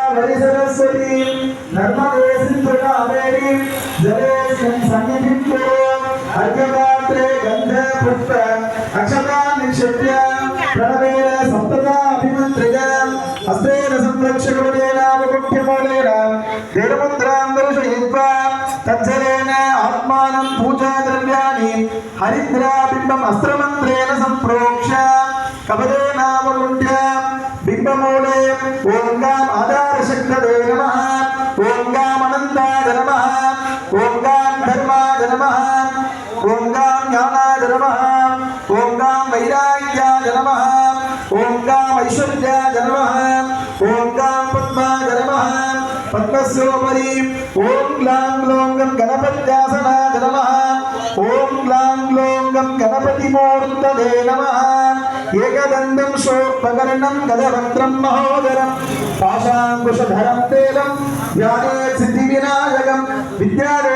गोदावरी सरस्वती नर्मदे सिंधु कावेरी जलेस्मिन् सन्निधिं कुरु अर्घ्यपात्रे गन्धे पुष्प अक्षतां निक्षिप्य प्रणवेन सप्तदा अभिमन्त्र्य हस्तेन संरक्षकवलेन मुख्यमूलेन देवमुद्रां दर्शयित्वा तज्जलेन आत्मानं पूजाद्रव्याणि हरिद्राबिम्बम् अस्त्रमन्त्रेण सम्प्रोक्ष्य कवलेनावलुण्ठ्य बिम्बमूले ॐ गाम् आधारशक्तये नमः ॐ गाम् अनन्ताय नमः ॐ गाम् धर्माय नमः ॐ गाम् ज्ञानाय नमः ॐ गाम् वैराग्याय नमः ॐ गाम् ऐश्वर्याय नमः ॐ गाम् पद्माय नमः पद्मस्योपरि ॐ ग्लां ग्लौं गणपत्यासनाय नमः ॐ ग्लां ग्लौं गणपतिमूर्तये नमः एकदन्तं शोर्पकर्णं गजवक्त्रं महोदरं पाशाङ्कुशधरं तेलं ध्यानेत् सिद्धिविनायकं विद्याधरं